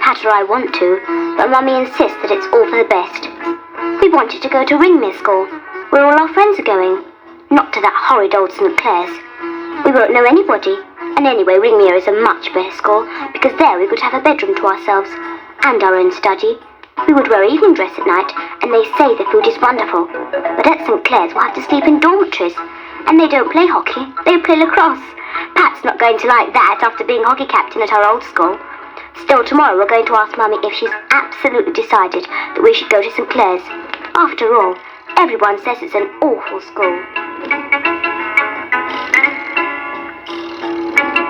Pat or I want to, but Mummy insists that it's all for the best. We wanted to go to Ringmere School, where all our friends are going, not to that horrid old St Clare's. We won't know anybody, and anyway, Ringmere is a much better school, because there we could have a bedroom to ourselves, and our own study. We would wear evening dress at night, and they say the food is wonderful. But at St Clare's we'll have to sleep in dormitories, and they don't play hockey, they play lacrosse. Pat's not going to like that after being hockey captain at our old school. Still, tomorrow we're going to ask Mummy if she's absolutely decided that we should go to St Clare's. After all, everyone says it's an awful school.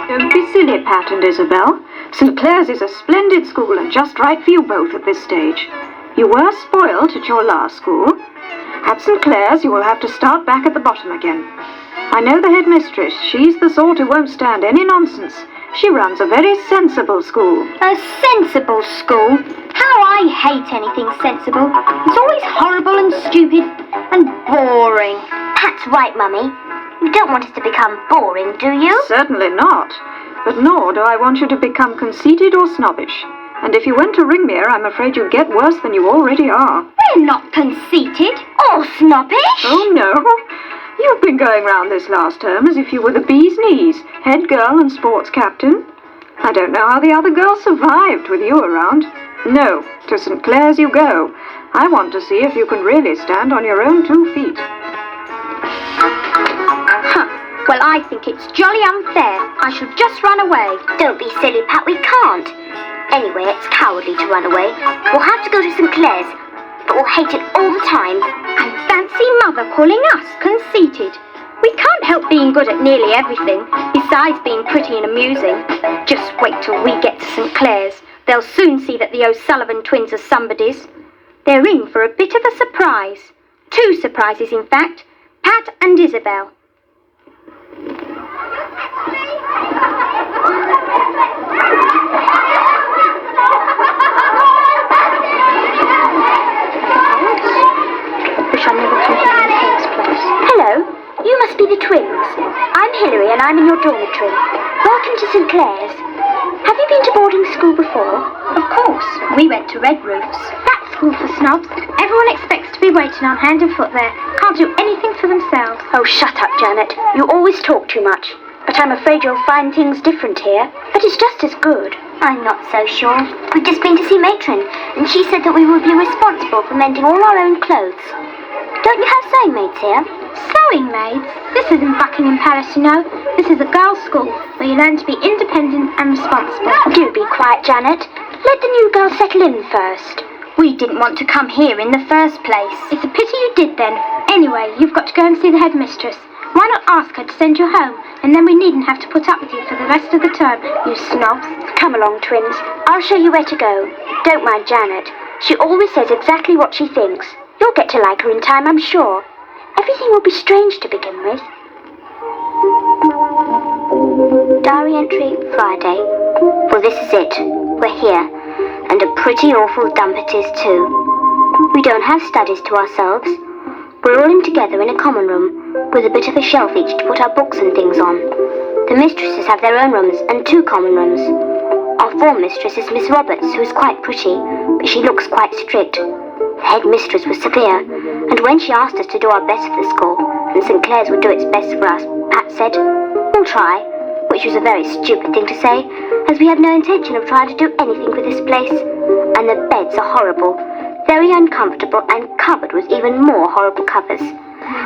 Don't be silly, Pat and Isabel. St Clare's is a splendid school and just right for you both at this stage. You were spoiled at your last school. At St Clare's you will have to start back at the bottom again. I know the headmistress. She's the sort who won't stand any nonsense. She runs a very sensible school. A sensible school? How I hate anything sensible. It's always horrible and stupid and boring. Pat's right, Mummy. You don't want us to become boring, do you? Certainly not. But nor do I want you to become conceited or snobbish. And if you went to Ringmere, I'm afraid you'd get worse than you already are. We're not conceited or snobbish. Oh, no. You've been going round this last term as if you were the bee's knees, head girl and sports captain. I don't know how the other girls survived with you around. No, to St Clare's you go. I want to see if you can really stand on your own 2 feet. Well, I think it's jolly unfair. I should just run away. Don't be silly, Pat, we can't. Anyway, it's cowardly to run away. We'll have to go to St Clare's, but we'll hate it all the time. And fancy Mother calling us conceited. We can't help being good at nearly everything, besides being pretty and amusing. Just wait till we get to St Clare's. They'll soon see that the O'Sullivan twins are somebodies. They're in for a bit of a surprise. 2 surprises, in fact. Pat and Isabel. Hello, you must be the twins. I'm Hilary and I'm in your dormitory. Welcome to St Clare's. Have you been to boarding school before? Of course, we went to Red Roofs. That school for snobs. Everyone expects to be waiting on hand and foot there. Can't do anything for themselves. Oh, shut up, Janet. You always talk too much. But I'm afraid you'll find things different here. But it's just as good. I'm not so sure. We've just been to see Matron, and she said that we would be responsible for mending all our own clothes. Don't you have sewing maids here? Sewing maids? This isn't Buckingham Palace, you know. This is a girls' school, where you learn to be independent and responsible. Do be quiet, Janet. Let the new girl settle in first. We didn't want to come here in the first place. It's a pity you did then. Anyway, you've got to go and see the headmistress. Why not ask her to send you home, and then we needn't have to put up with you for the rest of the term, you snobs. Come along, twins. I'll show you where to go. Don't mind Janet. She always says exactly what she thinks. You'll get to like her in time, I'm sure. Everything will be strange to begin with. Diary entry, Friday. Well, this is it. We're here. And a pretty awful dump it is, too. We don't have studies to ourselves. We're all in together in a common room, with a bit of a shelf each to put our books and things on. The mistresses have their own rooms and 2 common rooms. Our form mistress is Miss Roberts, who is quite pretty, but she looks quite strict. The headmistress was severe, and when she asked us to do our best for the school, and St Clare's would do its best for us, Pat said, "We'll try," which was a very stupid thing to say, as we have no intention of trying to do anything with this place. And the beds are horrible, very uncomfortable and covered with even more horrible covers.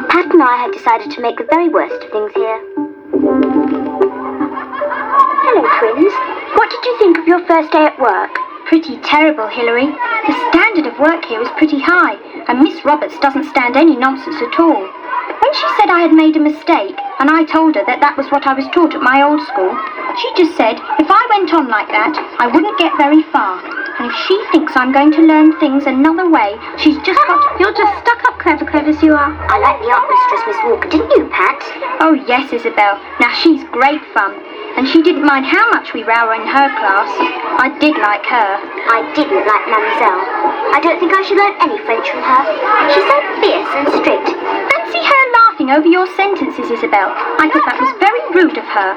Pat and I have decided to make the very worst of things here. Hello, twins. What did you think of your first day at work? Pretty terrible, Hilary. The standard of work here is pretty high, and Miss Roberts doesn't stand any nonsense at all. When she said I had made a mistake, and I told her that that was what I was taught at my old school, she just said if I went on like that, I wouldn't get very far. And if she thinks I'm going to learn things another way, she's just got... You're just stuck up, clever as you are. I like the art mistress, Miss Walker, didn't you, Pat? Oh, yes, Isabel. Now, she's great fun. And she didn't mind how much we row in her class. I did like her. I didn't like Mademoiselle. I don't think I should learn any French from her. She's so fierce and strict. Fancy her laughing over your sentences, Isabel. I thought that was very rude of her.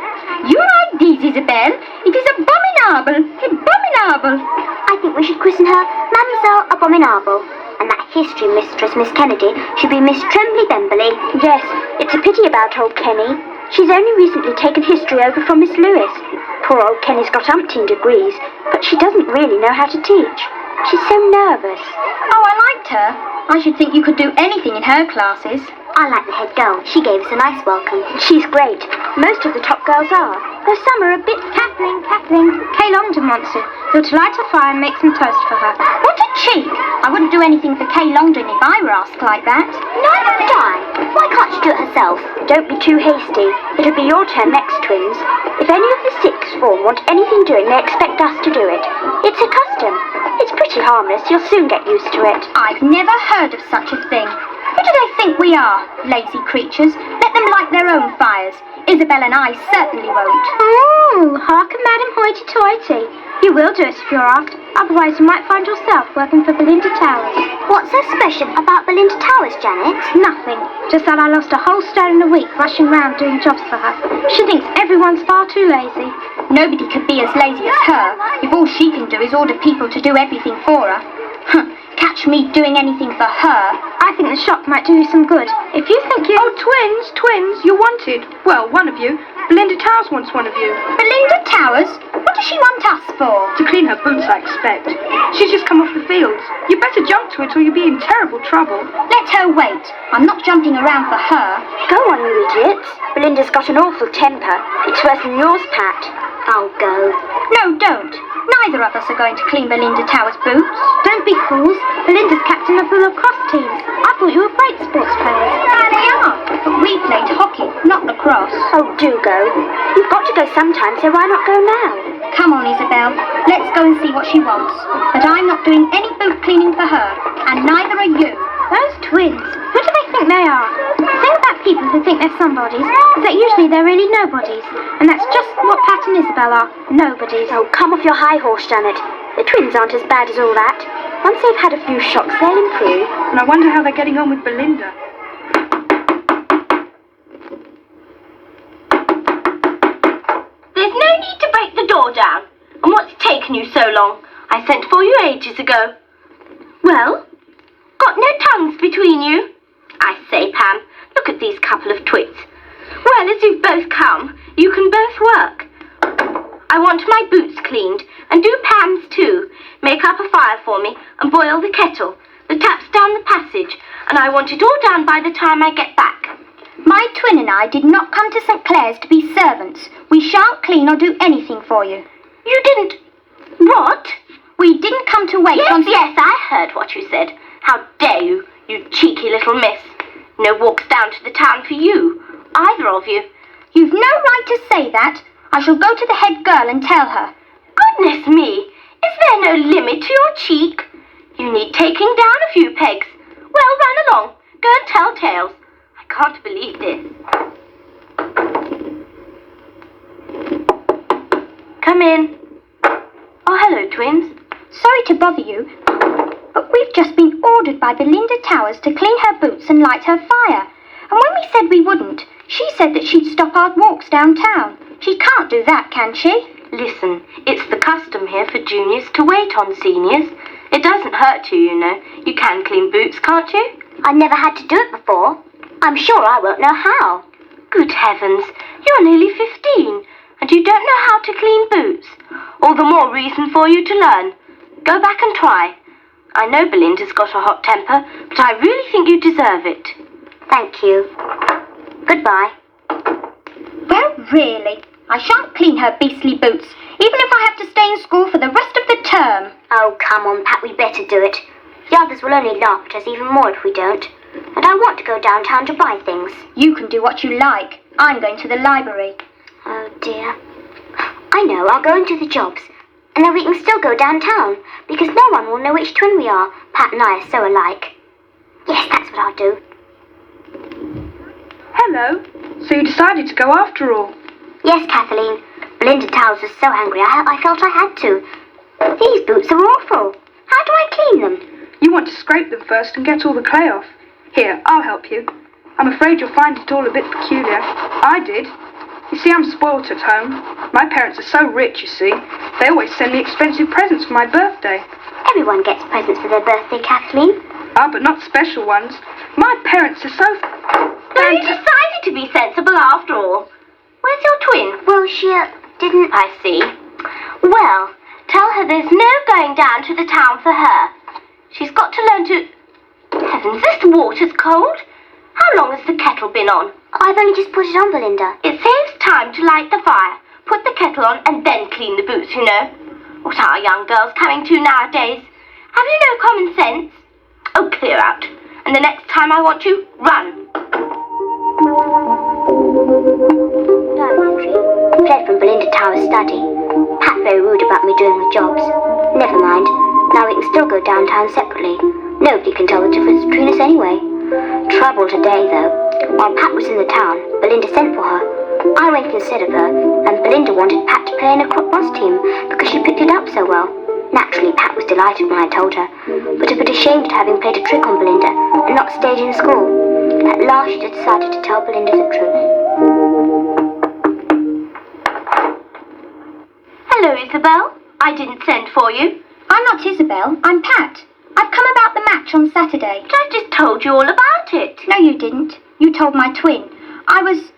Your ideas, Isabel. It is abominable. Abominable. I think we should christen her Mademoiselle Abominable. And that history mistress, Miss Kennedy, should be Miss Trembly Bemberley. Yes, it's a pity about old Kenny. She's only recently taken history over from Miss Lewis. Poor old Kenny's got umpteen degrees, but she doesn't really know how to teach. She's so nervous. Oh, I liked her. I should think you could do anything in her classes. I like the head girl. She gave us a nice welcome. She's great. Most of the top girls are. Though some are a bit... Kathleen. Kay Longdon wants to. You're to light a fire and make some toast for her. What a cheek! I wouldn't do anything for Kay Longdon if I were asked like that. Neither would I. Why can't she do it herself? Don't be too hasty. It'll be your turn next, twins. If any of the sixth form want anything doing, they expect us to do it. It's a custom. It's pretty harmless. You'll soon get used to it. I've never heard of such a thing. Who do they think we are? Lazy creatures. Let them light their own fires. Isabel and I certainly won't. Oh, hearken, Madam Hoity-Toity. You will do it if you're asked. Otherwise you might find yourself working for Belinda Towers. What's so special about Belinda Towers, Janet? Nothing. Just that I lost a whole stone in a week rushing round doing jobs for her. She thinks everyone's far too lazy. Nobody could be as lazy as her if all she can do is order people to do everything for her. Catch me doing anything for her. I think the shop might do you some good. If you think you... Oh, twins, you're wanted. Well, one of you. Belinda Towers wants one of you. Belinda Towers? What does she want us for? To clean her boots, I expect. She's just come off the fields. You better jump to it or you'll be in terrible trouble. Let her wait. I'm not jumping around for her. Go on, you idiots. Belinda's got an awful temper. It's worse than yours, Pat. I'll go. No, don't. Neither of us are going to clean Belinda Towers' boots. Don't be fools. Belinda's captain of the lacrosse teams. I thought you were great sports players. They are, but we played hockey, not lacrosse. Oh, do go. You've got to go sometime, so why not go now? Come on, Isabel. Let's go and see what she wants. But I'm not doing any boot cleaning for her, and neither are you. Those twins. Who do they think they are? The thing about people who think they're somebodies is that usually they're really nobodies. And that's just what Pat and Isabel are. Nobodies. Oh, come off your high horse, Janet. The twins aren't as bad as all that. Once they've had a few shocks, they'll improve. And I wonder how they're getting on with Belinda. There's no need to break the door down. And what's taken you so long? I sent for you ages ago. Well? Got no tongues between you? I say, Pam, look at these couple of twits. Well, as you've both come, you can both work. I want my boots cleaned, and do Pam's too. Make up a fire for me, and boil the kettle. The tap's down the passage, and I want it all done by the time I get back. My twin and I did not come to St Clare's to be servants. We shan't clean or do anything for you. You didn't... What? We didn't come to wait on... Yes, I heard what you said. How dare you, you cheeky little miss. No walks down to the town for you, either of you. You've no right to say that. I shall go to the head girl and tell her. Goodness me, is there no limit to your cheek? You need taking down a few pegs. Well, run along. Go and tell tales. I can't believe this. Come in. Oh, hello, twins. Sorry to bother you, but we've just been ordered by Belinda Towers to clean her boots and light her fire. And when we said we wouldn't, she said that she'd stop our walks downtown. She can't do that, can she? Listen, it's the custom here for juniors to wait on seniors. It doesn't hurt you know. You can clean boots, can't you? I never had to do it before. I'm sure I won't know how. Good heavens, you're nearly 15, and you don't know how to clean boots. All the more reason for you to learn. Go back and try. I know Belinda's got a hot temper, but I really think you deserve it. Thank you. Goodbye. Well, really, I shan't clean her beastly boots, even if I have to stay in school for the rest of the term. Oh, come on, Pat, we'd better do it. The others will only laugh at us even more if we don't. And I want to go downtown to buy things. You can do what you like. I'm going to the library. Oh, dear. I know, I'll go into the jobs. And then we can still go downtown, because no one will know which twin we are. Pat and I are so alike. Yes, that's what I'll do. Hello. So you decided to go after all? Yes, Kathleen. Belinda Towers was so angry I felt I had to. These boots are awful. How do I clean them? You want to scrape them first and get all the clay off. Here, I'll help you. I'm afraid you'll find it all a bit peculiar. I did. You see, I'm spoilt at home. My parents are so rich, you see. They always send me expensive presents for my birthday. Everyone gets presents for their birthday, Kathleen. Ah, but not special ones. My parents are so... So you decided to be sensible after all. Where's your twin? Well, she didn't... I see. Well, tell her there's no going down to the town for her. She's got to learn to... Heavens, this water's cold. How long has the kettle been on? I've only just put it on, Belinda. It saves time to light the fire, put the kettle on, and then clean the boots, you know. What are young girls coming to nowadays? Have you no common sense? Oh, clear out. And the next time I want you, run. Diary entry. Fled from Belinda Tower's study. Pat very rude about me doing the jobs. Never mind. Now we can still go downtown separately. Nobody can tell the difference between us anyway. Trouble today, though. While Pat was in the town, Belinda sent for her. I went instead of her, and Belinda wanted Pat to play in a lacrosse team because she picked it up so well. Naturally, Pat was delighted when I told her, but a bit ashamed at having played a trick on Belinda and not stayed in school. At last, she decided to tell Belinda the truth. Hello, Isabel. I didn't send for you. I'm not Isabel, I'm Pat. I've come about the match on Saturday. But I just told you all about it. No, you didn't. You told my twin. I was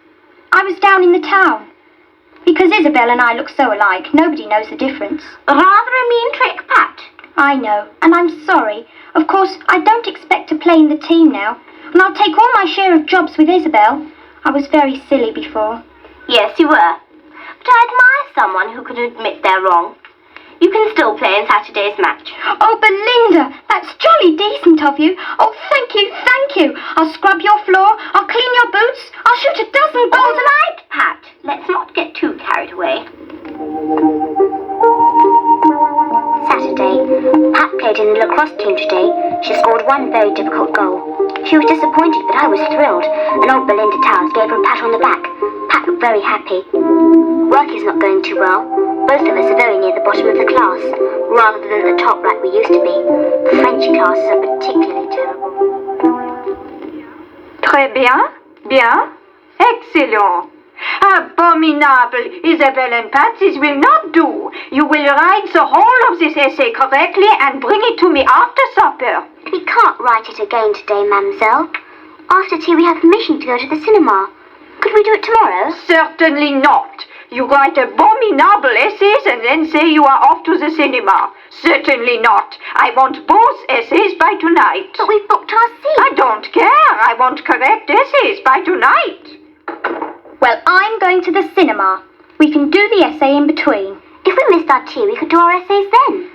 down in the town. Because Isabel and I look so alike, nobody knows the difference. Rather a mean trick, Pat. I know, and I'm sorry. Of course, I don't expect to play in the team now, and I'll take all my share of jobs with Isabel. I was very silly before. Yes, you were. But I admire someone who can admit they're wrong. You can still play in Saturday's match. Oh, Belinda, that's jolly decent of you. Oh, thank you, thank you. I'll scrub your floor, I'll clean your boots, I'll shoot a dozen All goals. right, Pat. Let's not get too carried away. Saturday. Pat played in the lacrosse team today. She scored one very difficult goal. She was disappointed, but I was thrilled, and old Belinda Towers gave her a pat on the back. Pat looked very happy. Work is not going too well. Both of us are very near the bottom of the class, rather than at the top like we used to be. French classes are particularly terrible. Très bien, bien, excellent. Abominable, Isabel and Pat, this will not do. You will write the whole of this essay correctly and bring it to me after supper. We can't write it again today, mademoiselle. After tea we have permission to go to the cinema. Could we do it tomorrow? Certainly not. You write abominable essays and then say you are off to the cinema. Certainly not. I want both essays by tonight. But we've booked our seat. I don't care. I want correct essays by tonight. Well, I'm going to the cinema. We can do the essay in between. If we missed our tea, we could do our essays then.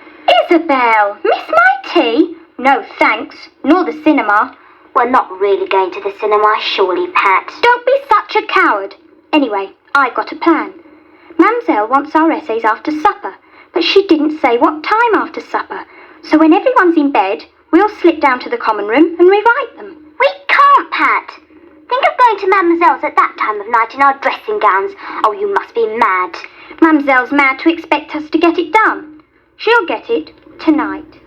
Isabel, miss my tea? No, thanks. Nor the cinema. We're not really going to the cinema, surely, Pat. Don't be such a coward. Anyway, I've got a plan. Mamselle wants our essays after supper, but she didn't say what time after supper. So when everyone's in bed, we'll slip down to the common room and rewrite them. We can't, Pat. Think of going to Mademoiselle's at that time of night in our dressing gowns. Oh, you must be mad. Mamselle's mad to expect us to get it done. She'll get it tonight.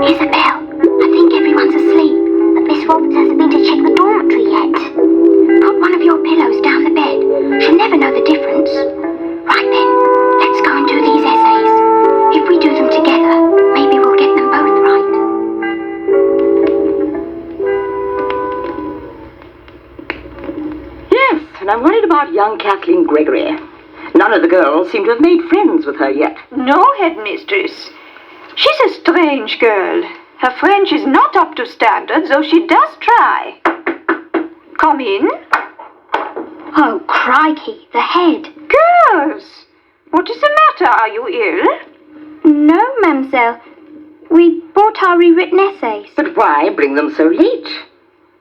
Isabel, I think everyone's asleep, but Miss Roberts hasn't been to check the dormitory yet. Put one of your pillows down the bed. She'll never know the difference. Right then, let's go and do these essays. If we do them together, maybe we'll get them both right. Yes, and I'm worried about young Kathleen Gregory. None of the girls seem to have made friends with her yet. No, headmistress. She's a strange girl. Her French is not up to standard, though she does try. Come in. Oh, crikey, the head. Girls! What is the matter? Are you ill? No, Mamselle. We brought our rewritten essays. But why bring them so late?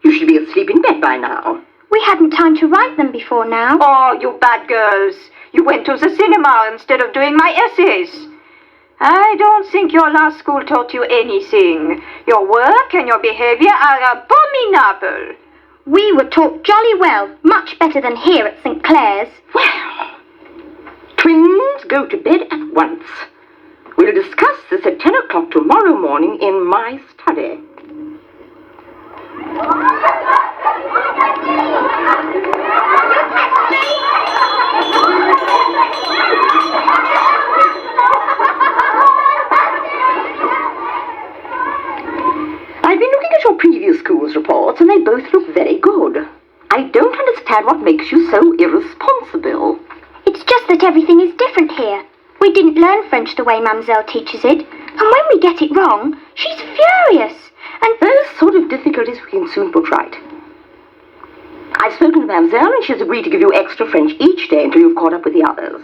You should be asleep in bed by now. We hadn't time to write them before now. Oh, you bad girls. You went to the cinema instead of doing my essays. I don't think your last school taught you anything. Your work and your behavior are abominable. We were taught jolly well, much better than here at St Clare's. Well, twins, go to bed at once. We'll discuss this at 10 o'clock tomorrow morning in my study. I've been looking at your previous school's reports, and they both look very good. I don't understand what makes you so irresponsible. It's just that everything is different here. We didn't learn French the way Mademoiselle teaches it, and when we get it wrong, she's furious. And Those sort of difficulties we can soon put right. I've spoken to Mademoiselle, and she has agreed to give you extra French each day until you've caught up with the others.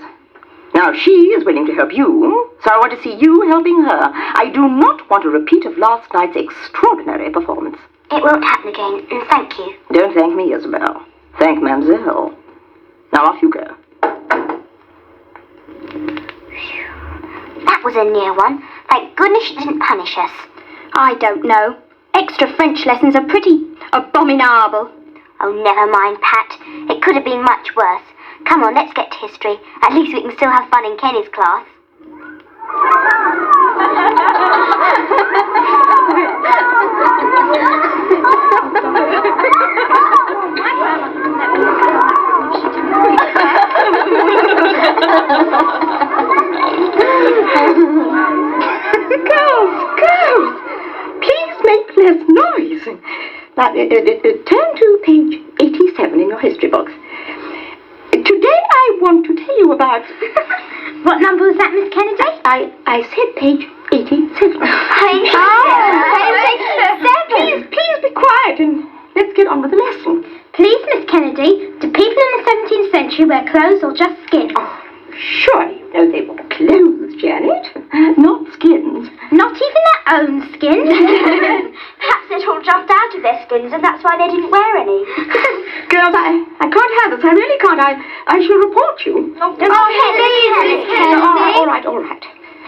Now, she is willing to help you, so I want to see you helping her. I do not want a repeat of last night's extraordinary performance. It won't happen again, and thank you. Don't thank me, Isabel. Thank Mademoiselle. Now off you go. That was a near one. Thank goodness she didn't punish us. I don't know. Extra French lessons are pretty abominable. Oh, never mind, Pat. It could have been much worse. Come on, let's get to history. At least we can still have fun in Kenny's class. Girls, please make less noise. Now, turn to page 87 in your history books. Today I want to tell you about... What number was that, Miss Kennedy? I said page 87. Please be quiet and let's get on with the lesson. Please, Miss Kennedy, do people in the 17th century wear clothes or just skins? Oh, surely you know they wore clothes, Janet, not skins. Not even their own skins? Perhaps they'd all jumped out of their skins and that's why they didn't wear any. Girls, I can't have this. I really can't. I shall report you. Please, Miss Kennedy. All right.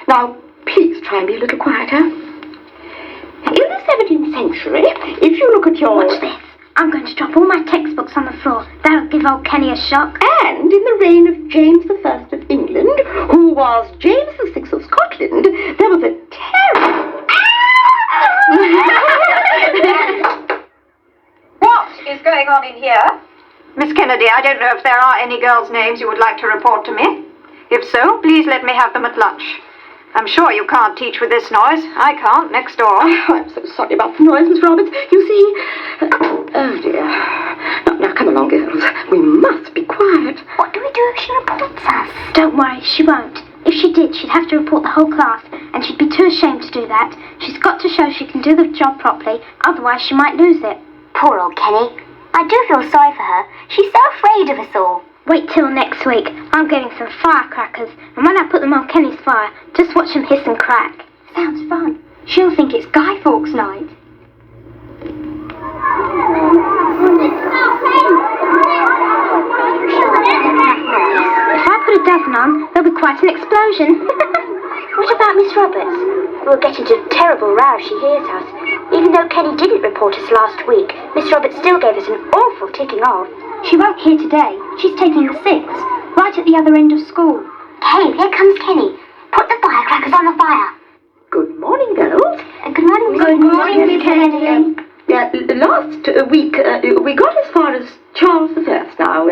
Now, please try and be a little quieter. In the 17th century, if you look at your... Watch this. I'm going to drop all my textbooks on the floor. That'll give old Kenny a shock. And in the reign of James I of England, who was James VI of Scotland, there was a terrible... What is going on in here? Miss Kennedy, I don't know if there are any girls' names you would like to report to me. If so, please let me have them at lunch. I'm sure you can't teach with this noise. I can't, next door. Oh, I'm so sorry about the noise, Miss Roberts. You see... Oh, dear. Now, come along, girls. We must be quiet. What do we do if she reports us? Don't worry, she won't. If she did, she'd have to report the whole class, and she'd be too ashamed to do that. She's got to show she can do the job properly, otherwise she might lose it. Poor old Kenny. I do feel sorry for her. She's so afraid of us all. Wait till next week. I'm getting some firecrackers, and when I put them on Kenny's fire, just watch them hiss and crack. Sounds fun. She'll think it's Guy Fawkes night. If I put a dozen on, there'll be quite an explosion. What about Miss Roberts? We'll get into a terrible row if she hears us. Even though Kenny didn't report us last week, Miss Roberts still gave us an awful ticking off. She won't hear today. She's taking the 6th, right at the other end of school. Hey, here comes Kenny. Put the firecrackers on the fire. Good morning, girls. Good morning, Miss Good morning, Miss Kennedy. Last week, we got as far as Charles I now.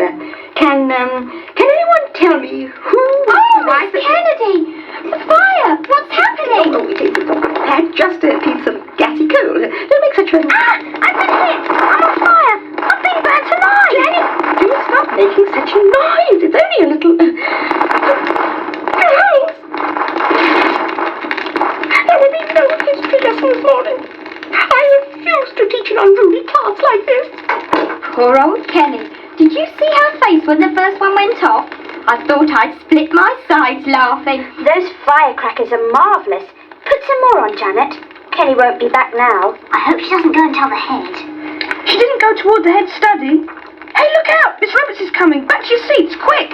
Can anyone tell me who... Oh, Miss Kennedy! The fire! What's happening? Oh, it is just a piece of gassy coal. Don't make such a... Ah! I've been hit! I'm on fire! I'm being burnt alive! Jenny, do stop making such a noise. It's only a little... Thanks! There will be no history lesson this morning. I refuse to teach an unruly class like this. Poor old Kenny. Did you see her face when the first one went off? I thought I'd split my sides laughing. Those firecrackers are marvellous. Put some more on, Janet. Kenny won't be back now. I hope she doesn't go and tell the head. She didn't go toward the head study. Hey, look out! Miss Roberts is coming. Back to your seats, quick!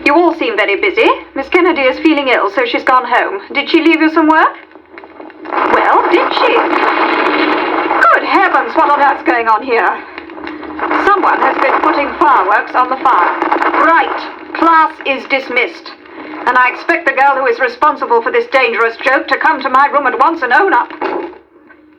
You all seem very busy. Miss Kennedy is feeling ill, so she's gone home. Did she leave you some work? Well, did she? Good heavens, what on earth's going on here? Someone has been putting fireworks on the fire. Right, class is dismissed. And I expect the girl who is responsible for this dangerous joke to come to my room at once and own up.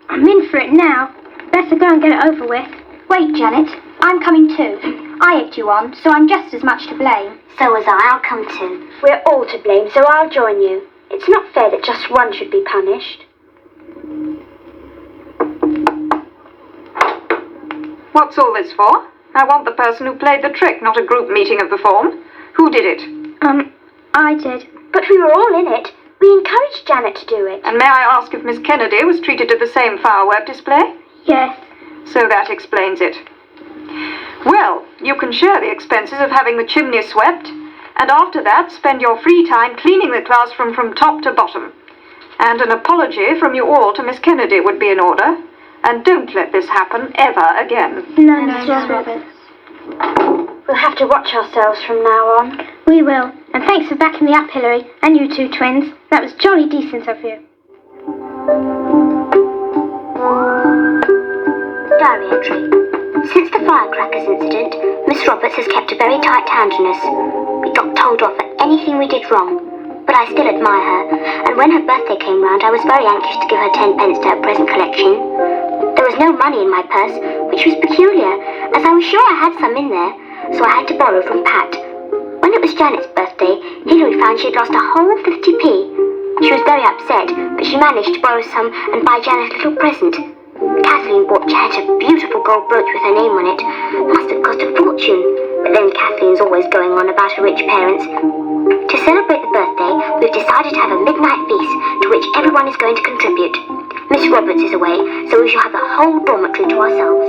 I'm in for it now. better go and get it over with. Wait, Janet. I'm coming too. I egged you on, so I'm just as much to blame. So was I. I'll come too. We're all to blame, so I'll join you. It's not fair that just one should be punished. What's all this for? I want the person who played the trick, not a group meeting of the form. Who did it? I did. But we were all in it. We encouraged Janet to do it. And may I ask if Miss Kennedy was treated to the same firework display? Yes. So that explains it. Well, you can share the expenses of having the chimney swept, and after that spend your free time cleaning the classroom from top to bottom. And an apology from you all to Miss Kennedy would be in order. And don't let this happen ever again. No, Mrs. Roberts. We'll have to watch ourselves from now on. We will. And thanks for backing me up, Hilary, and you two twins. That was jolly decent of you. Diary entry. Since the firecrackers incident, Miss Roberts has kept a very tight hand on us. We got told off for anything we did wrong, but I still admire her, and when her birthday came round, I was very anxious to give her 10 pence to her present collection. There was no money in my purse, which was peculiar, as I was sure I had some in there, so I had to borrow from Pat. When it was Janet's birthday, Hilary found she had lost a whole 50p. She was very upset, but she managed to borrow some and buy Janet a little present. Kathleen bought Janet a beautiful gold brooch with her name on it. Must have cost a fortune, but then Kathleen's always going on about her rich parents. To celebrate the birthday, we've decided to have a midnight feast to which everyone is going to contribute. Miss Roberts is away, so we shall have the whole dormitory to ourselves.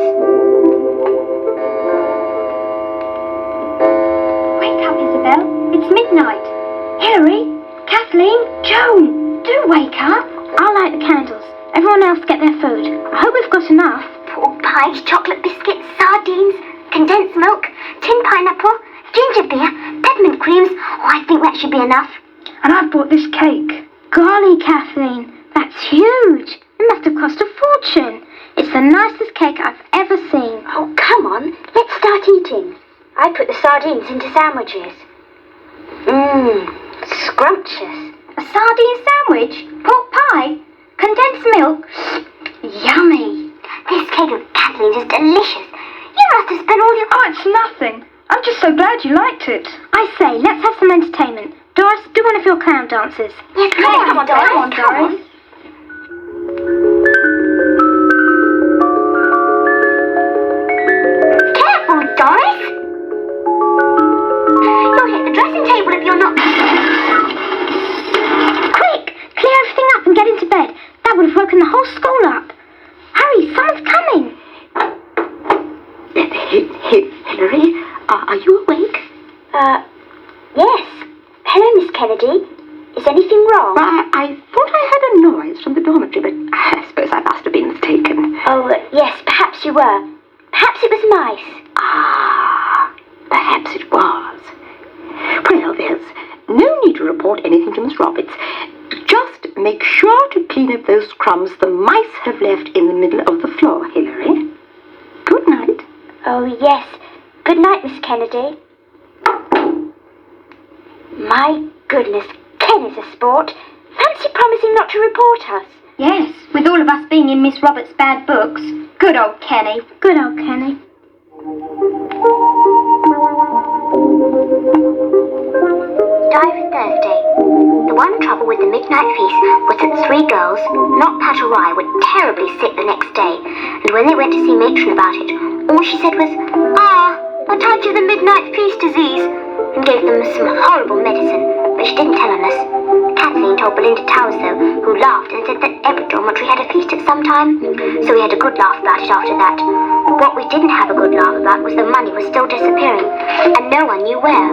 Wake up, Isabel. It's midnight. Hilary, Kathleen, Joan, do wake up. I'll light the candles. Everyone else get their food. I hope we've got enough. Pork pies, chocolate biscuits, sardines, condensed milk, tin pineapple, ginger beer, peppermint creams. Oh, I think that should be enough. And I've bought this cake. Golly, Kathleen, that's huge. It must have cost a fortune. It's the nicest cake I've ever seen. Oh, come on. Let's start eating. I put the sardines into sandwiches. Scrumptious. A sardine sandwich? Pork pie? Condensed milk? Yummy. This cake of Kathleen's is delicious. You must have spent all your... Oh, it's nothing. I'm just so glad you liked it. I say, let's have some entertainment. Doris, do one of your clown dances. Yes, come on, Doris. Come on, Doris. Careful, Doris. You'll hit the dressing table if you're not... Quick, clear everything up and get into bed. That would have woken the whole school up. Hurry, someone's coming. Hilary, are you awake? Yes. Hello, Miss Kennedy. Is anything wrong? I thought I heard a noise from the dormitory, but I suppose I must have been mistaken. Oh, yes, perhaps you were. Perhaps it was mice. Ah, perhaps it was. Well, there's no need to report anything to Miss Roberts. Just make sure to clean up those crumbs the mice have left in the middle of the floor, Hilary. Good night. Oh, yes. Good night, Miss Kennedy. My goodness, Ken is a sport. Fancy promising not to report us. Yes, with all of us being in Miss Roberts' bad books. Good old Kenny. Good old Kenny. Diary Thursday. The one trouble with the midnight feast was that 3 girls, not Pat or I, were terribly sick the next day, and when they went to see Matron about it, all she said was, I told you the midnight feast disease, and gave them some horrible medicine, but she didn't tell on us. Kathleen told Belinda Towers, though, who laughed and said that every dormitory had a feast at some time, so we had a good laugh about it after that. What we didn't have a good laugh about was the money was still disappearing, and no one knew where.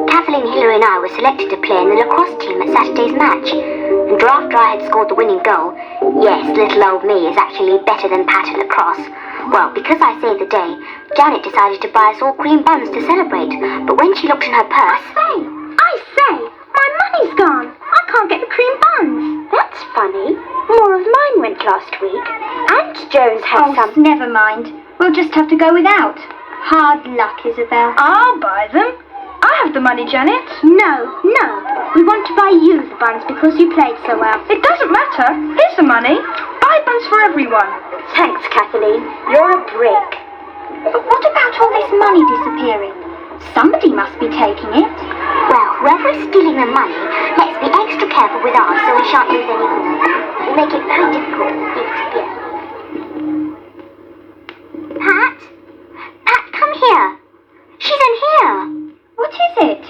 Kathleen, Hilary and I were selected to play in the lacrosse team at Saturday's match, and after I had scored the winning goal, yes, little old me is actually better than Pat at lacrosse. Well, because I saved the day, Janet decided to buy us all cream buns to celebrate, but when she looked in her purse... I say, my money's gone. I can't get the cream buns. That's funny. More of mine went last week. Aunt Jones had some... Never mind. We'll just have to go without. Hard luck, Isabel. I'll buy them. I have the money, Janet. No. We want to buy you the buns because you played so well. It doesn't matter. Here's the money. Buy ones for everyone. Thanks, Kathleen. You're a brick. But what about all this money disappearing? Somebody must be taking it. Well, whoever is stealing the money, let's be extra careful with ours so we shan't lose any more. We'll make it very difficult for thieves to get. Pat? Pat, come here. She's in here. What is it?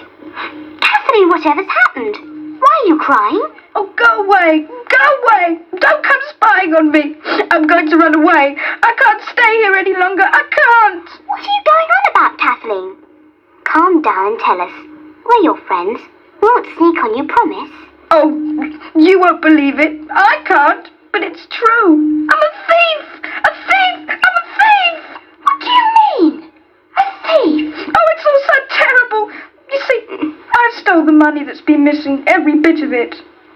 Kathleen, whatever's happened? Why are you crying? Oh, go away! Go away! Don't come spying on me! I'm going to run away. I can't stay here any longer. I can't! What are you going on about, Kathleen? Calm down and tell us. We're your friends. We won't sneak on you, promise. Oh, you won't believe it. I can't, but it's true. I'm a thief! A thief! I'm a thief! What do you mean? A thief? Oh, it's all so terrible. You see, I stole the money that's been missing, every bit of it.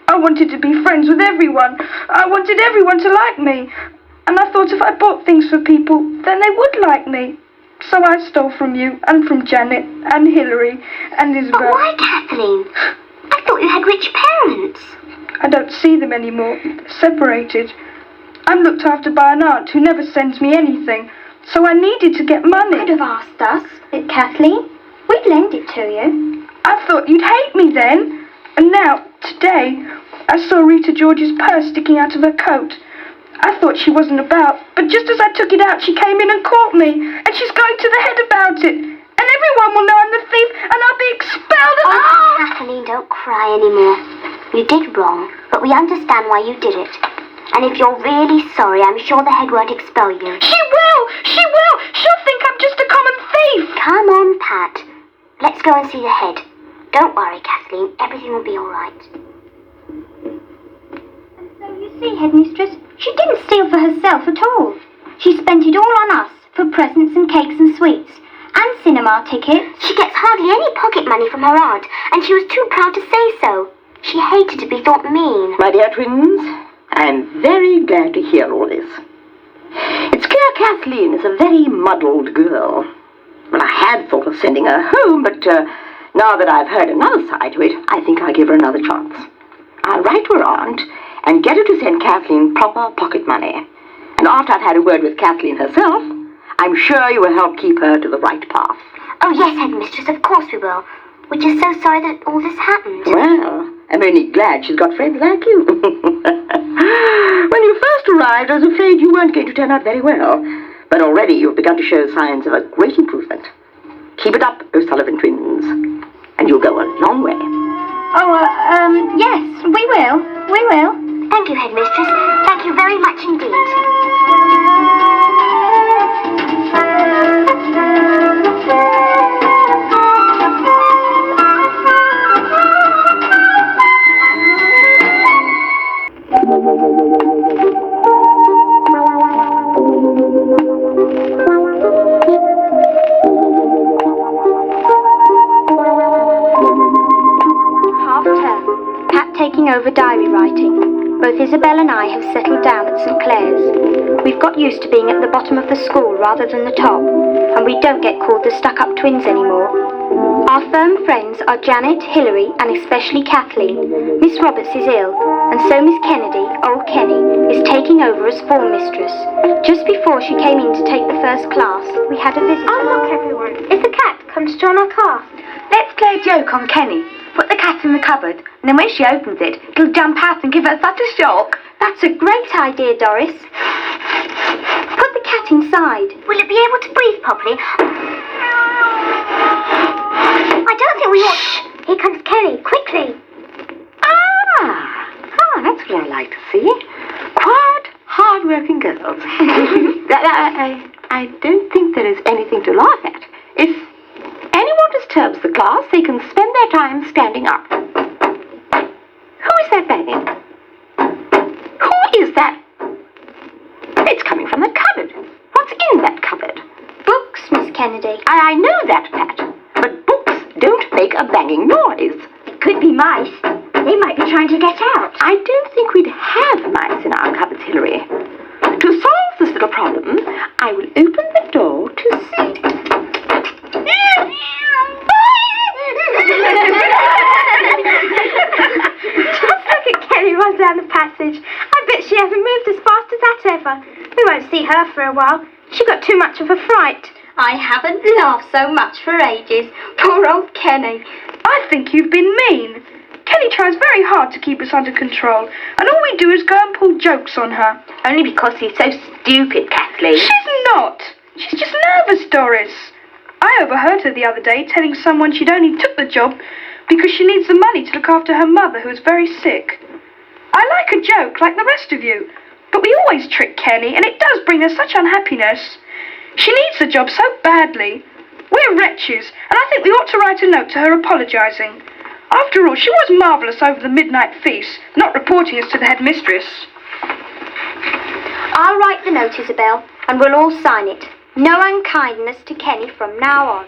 I wanted to be friends with everyone. I wanted everyone to like me. And I thought if I bought things for people, then they would like me. So I stole from you, and from Janet, and Hilary, and Isabel. But why, Kathleen? I thought you had rich parents. I don't see them anymore. They're separated. I'm looked after by an aunt who never sends me anything. So I needed to get money. Could have asked us, Kathleen. We'd lend it to you. I thought you'd hate me then. And now, today, I saw Rita George's purse sticking out of her coat. I thought she wasn't about, but just as I took it out, she came in and caught me. And she's going to the head about it. And everyone will know I'm the thief, and I'll be expelled. Oh, Kathleen, don't cry anymore. You did wrong, but we understand why you did it. And if you're really sorry, I'm sure the head won't expel you. She will! She will! She'll think I'm just a common thief! Come on, Pat. Let's go and see the head. Don't worry, Kathleen. Everything will be all right. And so you see, Headmistress, she didn't steal for herself at all. She spent it all on us for presents and cakes and sweets. And cinema tickets. She gets hardly any pocket money from her aunt, and she was too proud to say so. She hated to be thought mean. My dear twins, I'm very glad to hear all this. It's clear Kathleen is a very muddled girl. Well, I had thought of sending her home, but now that I've heard another side to it, I think I'll give her another chance. I'll write to her aunt and get her to send Kathleen proper pocket money. And after I've had a word with Kathleen herself, I'm sure you will help keep her to the right path. Oh, yes, Headmistress, of course we will. We're just so sorry that all this happened. Well, I'm only glad she's got friends like you. When you first arrived, I was afraid you weren't going to turn out very well. But already you've begun to show signs of a great improvement. Keep it up, O'Sullivan twins, and you'll go a long way. Oh, yes, we will. We will. Thank you, Headmistress. Thank you very much indeed. Half-term. Pat taking over diary writing. Both Isabel and I have settled down at St Clare's. We've got used to being at the bottom of the school rather than the top, and we don't get called the stuck-up twins anymore. Our firm friends are Janet, Hilary, and especially Kathleen. Miss Roberts is ill, and so Miss Kennedy, old Kenny, is taking over as form mistress. Just before she came in to take the first class, we had a visitor. Oh, look, everyone. It's the cat come to join our class. Let's play a joke on Kenny. Put the cat in the cupboard, and then when she opens it, it'll jump out and give her such a shock. That's a great idea, Doris. Put the cat inside. Will it be able to breathe properly? I don't think we ought... Shh! Here comes Kenny. Quickly. That's what I like to see. Quiet, hard-working girls. I don't think there is anything to laugh at. If anyone disturbs the class, they can spend their time standing up. Who is that banging? Who is that? It's coming from the cupboard. What's in that cupboard? Books, Miss Kennedy. I know that, Pat. But books don't make a banging noise. It could be mice. They might be trying to get out. I don't think we'd have mice in our cupboards, Hilary. To solve this little problem, I will open the door to see. Just look at Kenny run down the passage. I bet she hasn't moved as fast laughed as that ever. We won't see her for a while. She got too much of a fright. I haven't laughed so much for ages. Poor old Kenny. I think you've been mean. Kenny tries very hard to keep us under control, and all we do is go and pull jokes on her. Only because he's so stupid, Kathleen. She's not. She's just nervous, Doris. I overheard her the other day telling someone she'd only took the job because she needs the money to look after her mother, who is very sick. I like a joke, like the rest of you, but we always trick Kenny, and it does bring her such unhappiness. She needs the job so badly. We're wretches, and I think we ought to write a note to her apologising. After all, she was marvellous over the midnight feast, not reporting us to the headmistress. I'll write the note, Isabel, and we'll all sign it. No unkindness to Kenny from now on.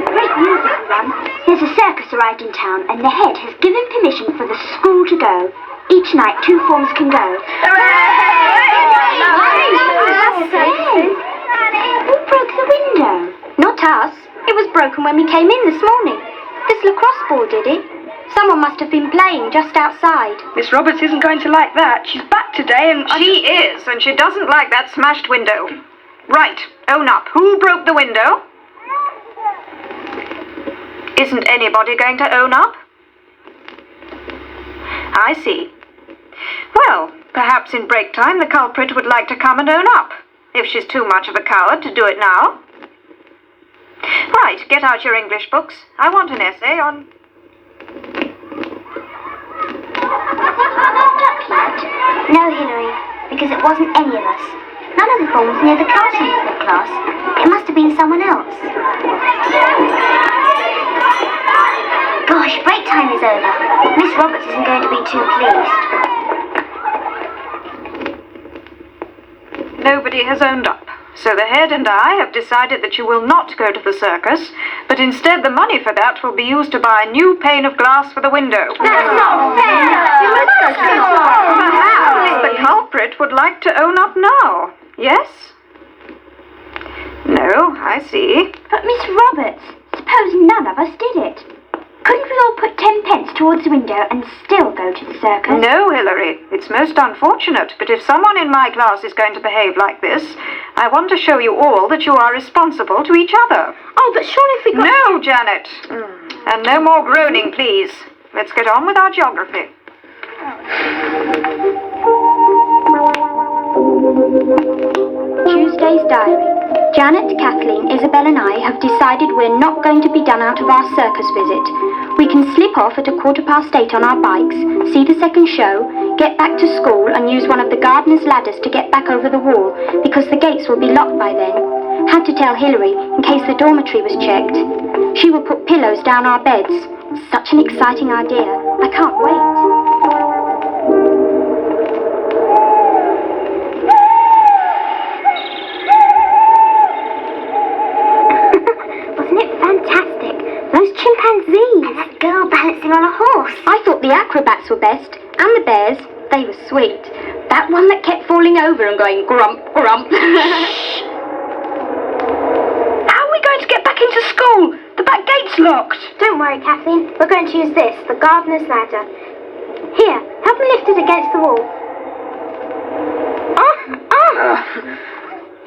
Great news, everyone. There's a circus arrived in town, and the head has given permission for the school to go. Each night, 2 forms can go. Who broke the window? Not us. It was broken when we came in this morning. This lacrosse ball did it. Someone must have been playing just outside. Miss Roberts isn't going to like that. She's back today and... She is, and she doesn't like that smashed window. Right, own up. Who broke the window? Isn't anybody going to own up? I see. Well, perhaps in break time the culprit would like to come and own up, if she's too much of a coward to do it now. Right, get out your English books. I want an essay on... No, Hilary, because it wasn't any of us. None of the forms near the movement class. It must have been someone else. Gosh, break time is over. Miss Roberts isn't going to be too pleased. Nobody has owned up. So the head and I have decided that you will not go to the circus, but instead the money for that will be used to buy a new pane of glass for the window. That's not fair! Perhaps the culprit would like to own up now. Yes? No, I see. But Miss Roberts, suppose none of us did it. Couldn't we all put 10 pence towards the window and still go to the circus? No, Hilary. It's most unfortunate, but if someone in my class is going to behave like this, I want to show you all that you are responsible to each other. Oh, but surely if we got... No, Janet. And no more groaning, please. Let's get on with our geography. Tuesday's diary. Janet, Kathleen, Isabel and I have decided we're not going to be done out of our circus visit. We can slip off at 8:15 on our bikes, see the second show, get back to school and use one of the gardener's ladders to get back over the wall because the gates will be locked by then. Had to tell Hilary in case the dormitory was checked. She will put pillows down our beds. Such an exciting idea. I can't wait. Those chimpanzees. And that girl balancing on a horse. I thought the acrobats were best. And the bears. They were sweet. That one that kept falling over and going grump, grump. How are we going to get back into school? The back gate's locked. Don't worry, Kathleen. We're going to use this, the gardener's ladder. Here, help me lift it against the wall.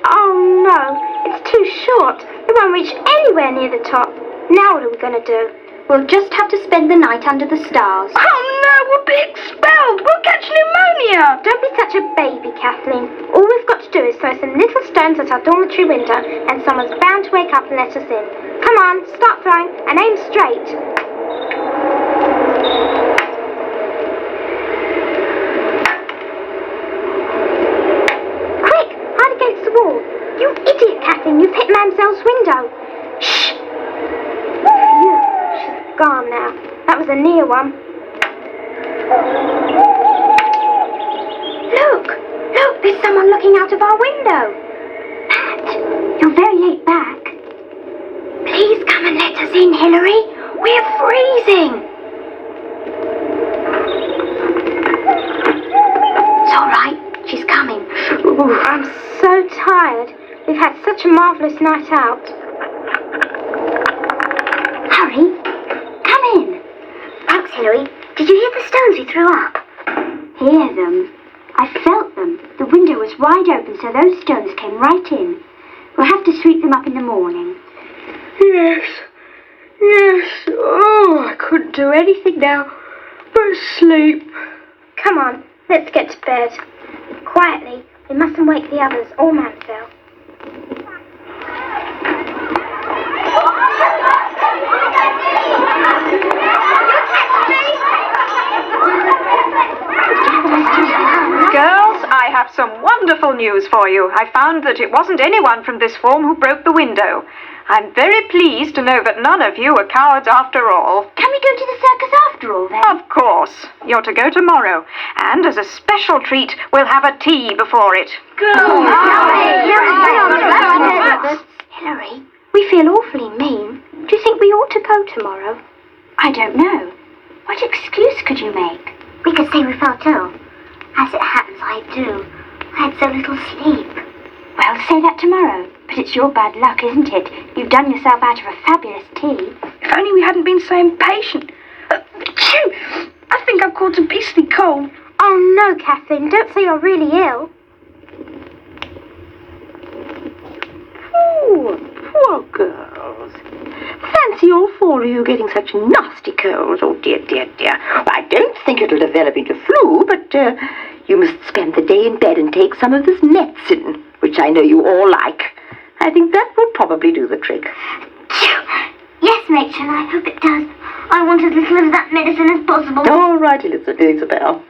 Oh no, it's too short. It won't reach anywhere near the top. Now what are we going to do? We'll just have to spend the night under the stars. Oh no, we'll be expelled. We'll catch pneumonia. Don't be such a baby, Kathleen. All we've got to do is throw some little stones at our dormitory window and someone's bound to wake up and let us in. Come on, start throwing and aim straight. Quick, hide against the wall. You idiot, Kathleen, you've hit Mamselle's window. Shh. Phew, she's gone now. That was a near one. Look, there's someone looking out of our window. Pat, you're very late back. Please come and let us in, Hilary. We're freezing. It's all right, she's coming. Ooh, I'm so tired. We've had such a marvellous night out. Hurry, come in. Thanks, Hilary. Did you hear the stones we threw up? Hear them? I felt them. The window was wide open, so those stones came right in. We'll have to sweep them up in the morning. Yes. Oh, I couldn't do anything now but sleep. Come on, let's get to bed. Quietly, we mustn't wake the others or Mansell. Girls, I have some wonderful news for you. I found that it wasn't anyone from this form who broke the window. I'm very pleased to know that none of you are cowards after all. Can we go to the circus after all, then? Of course. You're to go tomorrow. And as a special treat, we'll have a tea before it. Hilary, we feel awfully mean. Do you think we ought to go tomorrow? I don't know. What excuse could you make? We could say we felt ill. As it happens, I do. I had so little sleep. Well, say that tomorrow. But it's your bad luck, isn't it? You've done yourself out of a fabulous tea. If only we hadn't been so impatient. I think I've caught a beastly cold. Oh no, Kathleen, don't say you're really ill. Poor girls. Fancy all four of you getting such nasty colds. Oh, dear. Well, I don't think it'll develop into flu, but you must spend the day in bed and take some of this medicine, which I know you all like. I think that will probably do the trick. Yes, Rachel, I hope it does. I want as little of that medicine as possible. All right, Isabel.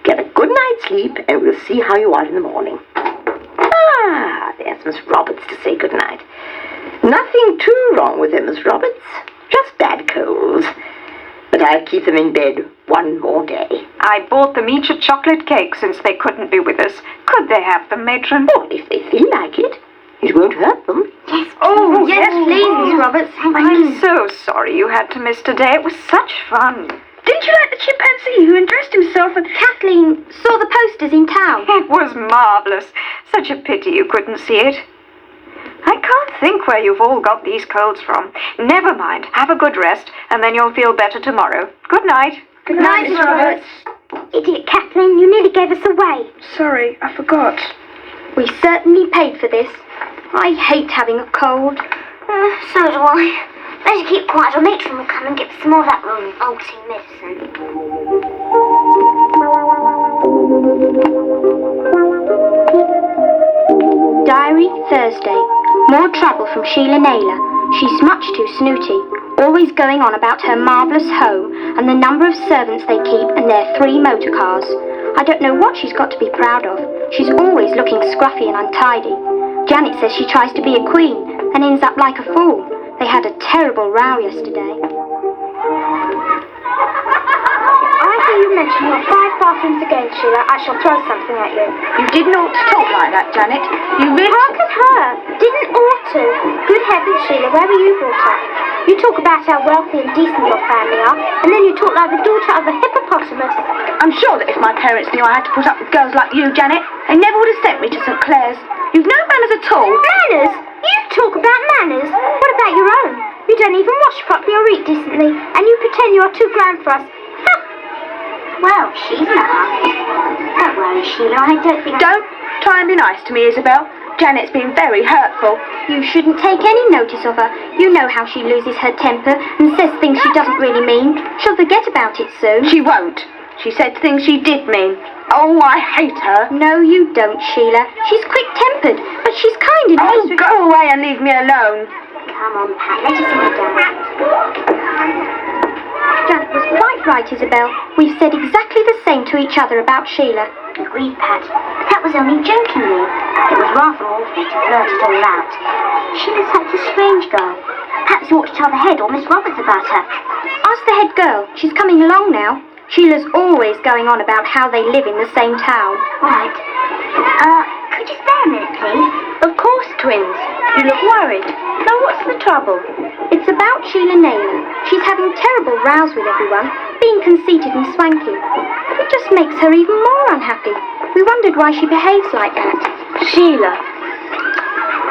Get a good night's sleep, and we'll see how you are in the morning. Ah, there's Miss Roberts to say good night. Nothing too wrong with them, Miss Roberts. Just bad colds. But I'll keep them in bed one more day. I bought them each a chocolate cake since they couldn't be with us. Could they have them, matron? Oh, if they feel like it. It won't hurt them. Yes, Oh, yes, please, Miss Roberts. I'm so sorry you had to miss today. It was such fun. Didn't you like the chimpanzee who undressed himself and... Kathleen saw the posters in town. It was marvellous. Such a pity you couldn't see it. I can't think where you've all got these colds from. Never mind. Have a good rest, and then you'll feel better tomorrow. Good night. Good night, Miss Roberts. Idiot Kathleen, you nearly gave us away. Sorry, I forgot. We certainly paid for this. I hate having a cold. So do I. Better keep quiet or matron will come and get some more of that revolting medicine. Diary, Thursday. More trouble from Sheila Naylor. She's much too snooty, always going on about her marvellous home and the number of servants they keep and their 3 motor cars. I don't know what she's got to be proud of. She's always looking scruffy and untidy. Janet says she tries to be a queen and ends up like a fool. They had a terrible row yesterday. I hear you mention your 5 bathrooms again, Sheila. I shall throw something at you. You didn't ought to talk like that, Janet. You really... How can her? Didn't ought to. Good heavens, Sheila, where were you brought up? You talk about how wealthy and decent your family are, and then you talk like the daughter of a hippopotamus. I'm sure that if my parents knew I had to put up with girls like you, Janet, they never would have sent me to St Clare's. You've no manners at all. Manners? You talk about manners? What about your own? You don't even wash properly or eat decently, and you pretend you're too grand for us. Well, she's in a hurry. Don't worry, Sheila, I don't think... Don't try and be nice to me, Isabel. Janet's been very hurtful. You shouldn't take any notice of her. You know how she loses her temper and says things she doesn't really mean. She'll forget about it soon. She won't. She said things she did mean. Oh, I hate her. No, you don't, Sheila. She's quick-tempered, but she's kind and Oh, go away and leave me alone. Come on, Pat, let us sit down. Janet was quite right, Isabel. We've said exactly the same to each other about Sheila. Agreed, Pat. That was only jokingly. It was rather awful to blurt it all out. Sheila's such a strange girl. Perhaps you ought to tell the head or Miss Roberts about her. Ask the head girl. She's coming along now. Sheila's always going on about how they live in the same town. Right. Could you spare a minute, please? Of course, twins. You look worried. Now, what's the trouble? It's about Sheila Naylor. She's having terrible rows with everyone, being conceited and swanky. It just makes her even more unhappy. We wondered why she behaves like that. Sheila.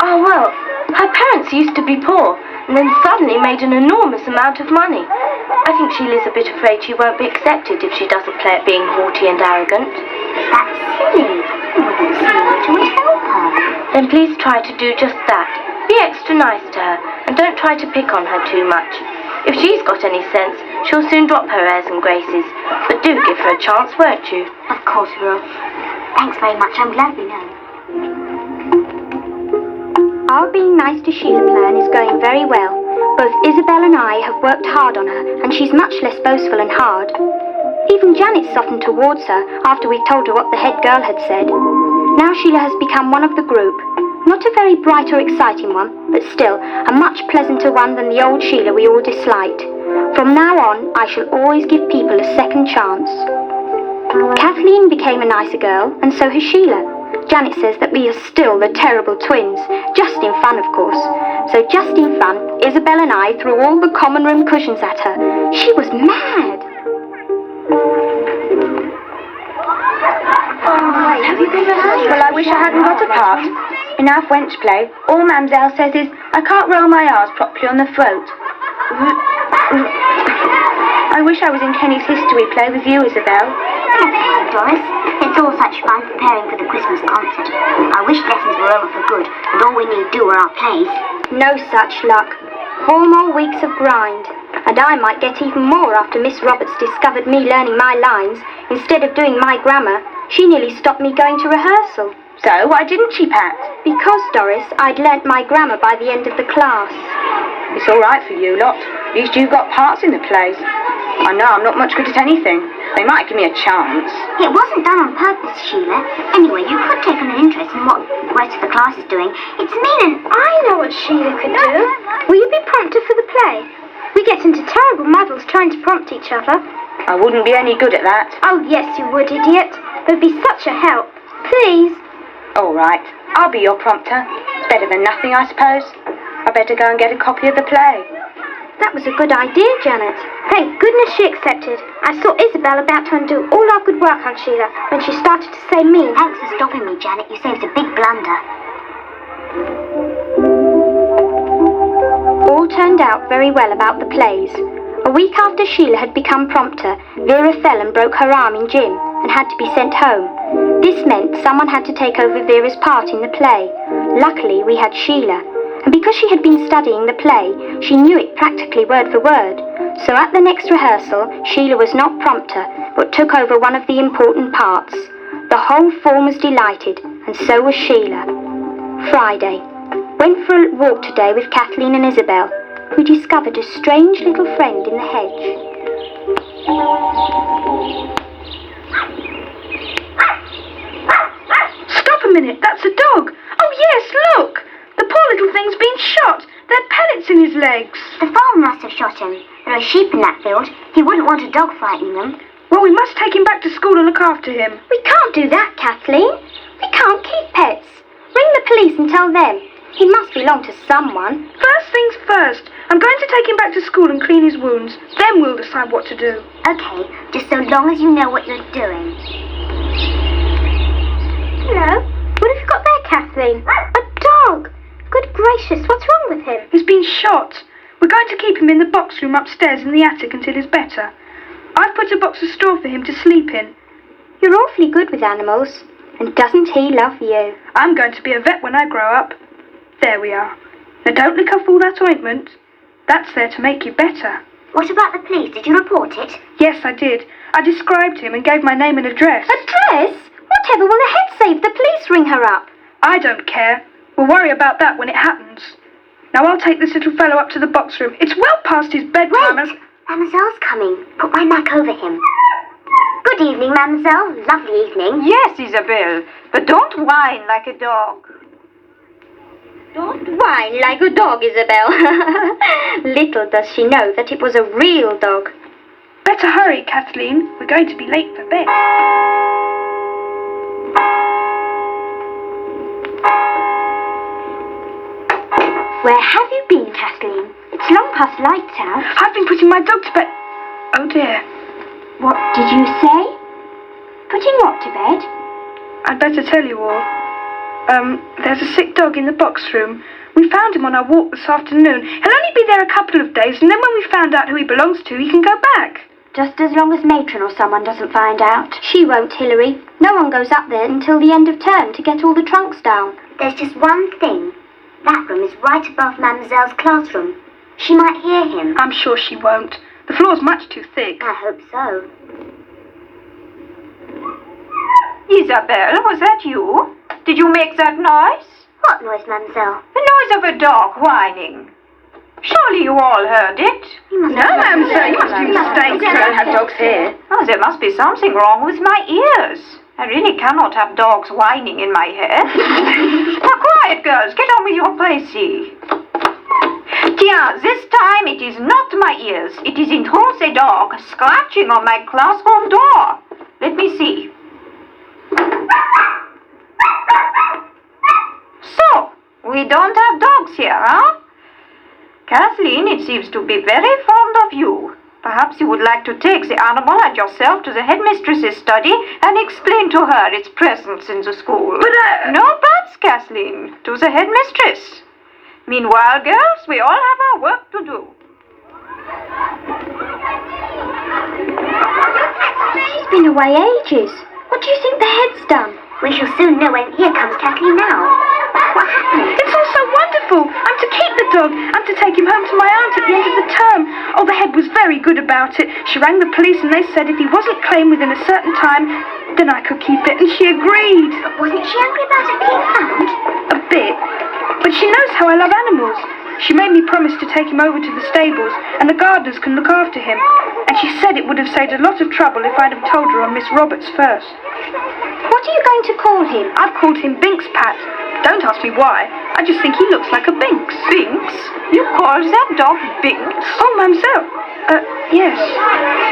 Oh, well, her parents used to be poor, and then suddenly made an enormous amount of money. I think Sheila's a bit afraid she won't be accepted if she doesn't play at being haughty and arrogant. That's silly. You wouldn't see it would help her. Then please try to do just that. Be extra nice to her, and don't try to pick on her too much. If she's got any sense, she'll soon drop her airs and graces. But do give her a chance, won't you? Of course we will. Thanks very much. I'm glad we know. Our being nice to Sheila plan is going very well. Both Isabel and I have worked hard on her, and she's much less boastful and hard. Even Janet softened towards her after we told her what the head girl had said. Now Sheila has become one of the group. Not a very bright or exciting one, but still a much pleasanter one than the old Sheila we all disliked. From now on, I shall always give people a second chance. Kathleen became a nicer girl, and so has Sheila. Janet says that we are still the terrible twins, just in fun, of course. So just in fun, Isabel and I threw all the common room cushions at her. She was mad. Have you been rehearsed? Well, I wish I hadn't got a part. In our French play, all Mamselle says is, I can't roll my R's properly on the throat. I wish I was in Kenny's history play with you, Isabel. Never mind, Doris. It's all such fun preparing for the Christmas concert. I wish lessons were over for good, and all we need do are our plays. No such luck. 4 more weeks of grind. And I might get even more after Miss Roberts discovered me learning my lines instead of doing my grammar. She nearly stopped me going to rehearsal. So, why didn't she, Pat? Because, Doris, I'd learnt my grammar by the end of the class. It's all right for you lot. At least you've got parts in the plays. I know I'm not much good at anything. They might give me a chance. It wasn't done on purpose, Sheila. Anyway, you could take an interest in what the rest of the class is doing. It's mean and... I know what Sheila could do. Will you be prompter for the play? We get into terrible muddles trying to prompt each other. I wouldn't be any good at that. Oh, yes, you would, idiot. It would be such a help. Please. All right, I'll be your prompter. It's better than nothing, I suppose. I better go and get a copy of the play. That was a good idea, Janet. Thank goodness she accepted. I saw Isabel about to undo all our good work on Sheila when she started to say mean. Thanks for stopping me, Janet. You saved a big blunder. All turned out very well about the plays. A week after Sheila had become prompter, Vera fell and broke her arm in gym and had to be sent home. This meant someone had to take over Vera's part in the play. Luckily, we had Sheila. And because she had been studying the play, she knew it practically word for word. So at the next rehearsal, Sheila was not prompter, but took over one of the important parts. The whole form was delighted, and so was Sheila. Friday. Went for a walk today with Kathleen and Isabel, who discovered a strange little friend in the hedge. Stop a minute, that's a dog. Oh yes, look. The poor little thing's been shot. There are pellets in his legs. The farmer must have shot him. There are sheep in that field. He wouldn't want a dog frightening them. Well, we must take him back to school and look after him. We can't do that, Kathleen. We can't keep pets. Ring the police and tell them. He must belong to someone. First things first. I'm going to take him back to school and clean his wounds. Then we'll decide what to do. Okay, just so long as you know what you're doing. Hello? What have you got there, Kathleen? A dog! Good gracious, what's wrong with him? He's been shot. We're going to keep him in the box room upstairs in the attic until he's better. I've put a box of straw for him to sleep in. You're awfully good with animals. And doesn't he love you? I'm going to be a vet when I grow up. There we are. Now don't lick off all that ointment. That's there to make you better. What about the police? Did you report it? Yes, I did. I described him and gave my name and address. Address? Whatever will the head say if the police ring her up? I don't care. We'll worry about that when it happens. Now I'll take this little fellow up to the box room. It's well past his bedtime. Wait! Mademoiselle's coming. Put my knack over him. Good evening, Mademoiselle. Lovely evening. Yes, Isabel, but don't whine like a dog. Don't whine like a dog, Isabel. Little does she know that it was a real dog. Better hurry, Kathleen. We're going to be late for bed. Where have you been, Kathleen? It's long past lights out. I've been putting my dog to bed. Oh dear. What did you say? Putting what to bed? I'd better tell you all. There's a sick dog in the box room. We found him on our walk this afternoon. He'll only be there a couple of days, and then when we found out who he belongs to, he can go back. Just as long as Matron or someone doesn't find out. She won't, Hilary. No one goes up there until the end of term to get all the trunks down. There's just one thing. That room is right above Mademoiselle's classroom. She might hear him. I'm sure she won't. The floor's much too thick. I hope so. Isabel, was that you? Did you make that noise? What noise, Mademoiselle? The noise of a dog whining. Surely you all heard it. No, Mademoiselle, you must be mistaken. We don't have dogs here. Oh, there must be something wrong with my ears. I really cannot have dogs whining in my head. Now, quiet, girls. Get on with your play-see. Tiens, this time it is not my ears. It is in truth a dog scratching on my classroom door. Let me see. So, we don't have dogs here, huh? Kathleen, it seems to be very fond of you. Perhaps you would like to take the animal and yourself to the headmistress's study and explain to her its presence in the school. But, No buts, Kathleen. To the headmistress. Meanwhile, girls, we all have our work to do. He's been away ages. What do you think the head's done? We shall soon know when... Here comes Kathleen now. What happened? It's all so wonderful. I'm to keep the dog. I'm to take him home to my aunt at the end of the term. Oh, the head was very good about it. She rang the police and they said if he wasn't claimed within a certain time, then I could keep it, and she agreed. But wasn't she angry about it being found? A bit. But she knows how I love animals. She made me promise to take him over to the stables, and the gardeners can look after him. And she said it would have saved a lot of trouble if I'd have told her on Miss Roberts first. What are you going to call him? I've called him Binks, Pat. Don't ask me why. I just think he looks like a Binks. Binks? You call that dog Binks? Oh, Mademoiselle. Yes.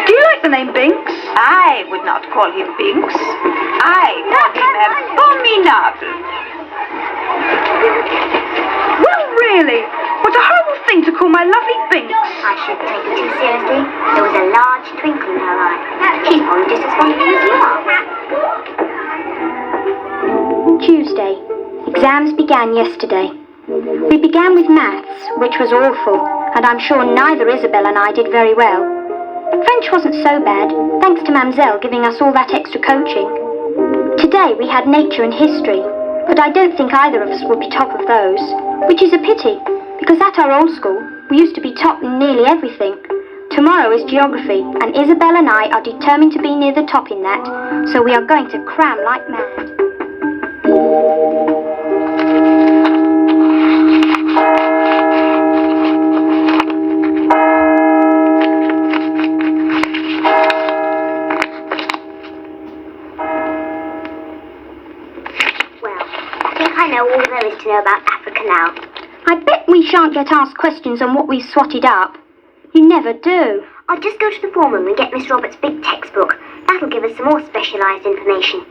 Do you like the name Binks? I would not call him Binks. I call him Abominable. Well, really? What a horrible thing to call my lovely Binks. I shouldn't take it too seriously. There was a large twinkle in her eye. She's probably just as fond of you as you are. Tuesday. Exams began yesterday. We began with maths, which was awful, and I'm sure neither Isabel and I did very well. French wasn't so bad, thanks to Mademoiselle giving us all that extra coaching. Today we had nature and history, but I don't think either of us will be top of those, which is a pity, because at our old school we used to be top in nearly everything. Tomorrow is geography, and Isabel and I are determined to be near the top in that, so we are going to cram like mad. I know all there is to know about Africa now. I bet we shan't get asked questions on what we've swatted up. You never do. I'll just go to the form room and get Miss Roberts' big textbook. That'll give us some more specialised information.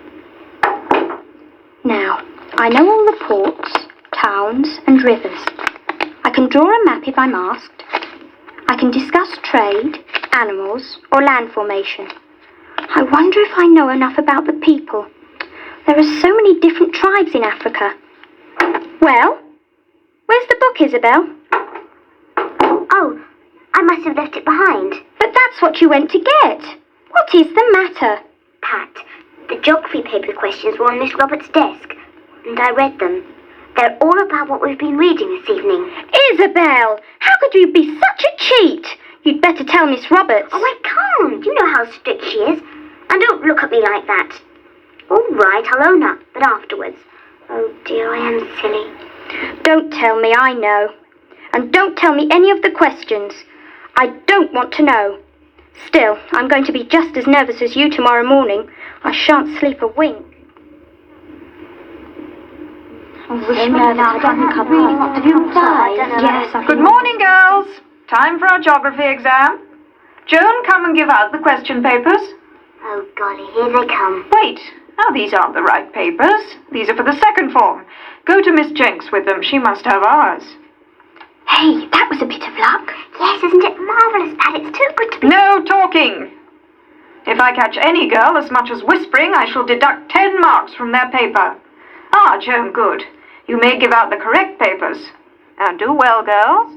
Now, I know all the ports, towns and rivers. I can draw a map if I'm asked. I can discuss trade, animals or land formation. I wonder if I know enough about the people. There are so many different tribes in Africa. Well, where's the book, Isabel? Oh, I must have left it behind. But that's what you went to get. What is the matter? Pat, the geography paper questions were on Miss Roberts' desk, and I read them. They're all about what we've been reading this evening. Isabel, how could you be such a cheat? You'd better tell Miss Roberts. Oh, I can't. You know how strict she is. And don't look at me like that. All right, I'll own up, but afterwards. Oh dear, I am silly. Don't tell me, I know. And don't tell me any of the questions. I don't want to know. Still, I'm going to be just as nervous as you tomorrow morning. I shan't sleep a wink. Good morning, girls. Time for our geography exam. Joan, come and give out the question papers. Oh golly, here they come. Wait. Now, these aren't the right papers. These are for the second form. Go to Miss Jenks with them. She must have ours. Hey, that was a bit of luck. Yes, isn't it marvellous, Pat? It's too good to be... No talking. If I catch any girl as much as whispering, I shall deduct 10 marks from their paper. Ah, Joan, good. You may give out the correct papers. Now do well, girls.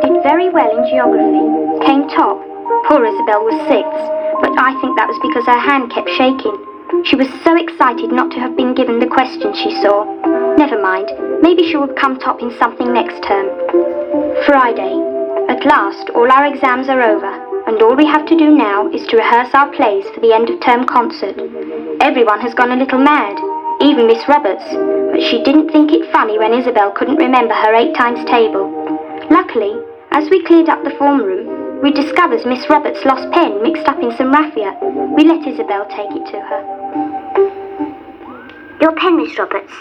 Did very well in geography. Came top. Poor Isabel was sixth, but I think that was because her hand kept shaking. She was so excited not to have been given the question she saw. Never mind. Maybe she will come top in something next term. Friday. At last, all our exams are over, and all we have to do now is to rehearse our plays for the end-of-term concert. Everyone has gone a little mad, even Miss Roberts, but she didn't think it funny when Isabel couldn't remember her 8 times table. Luckily, as we cleared up the form room, we discovered Miss Roberts' lost pen mixed up in some raffia. We let Isabel take it to her. Your pen, Miss Roberts.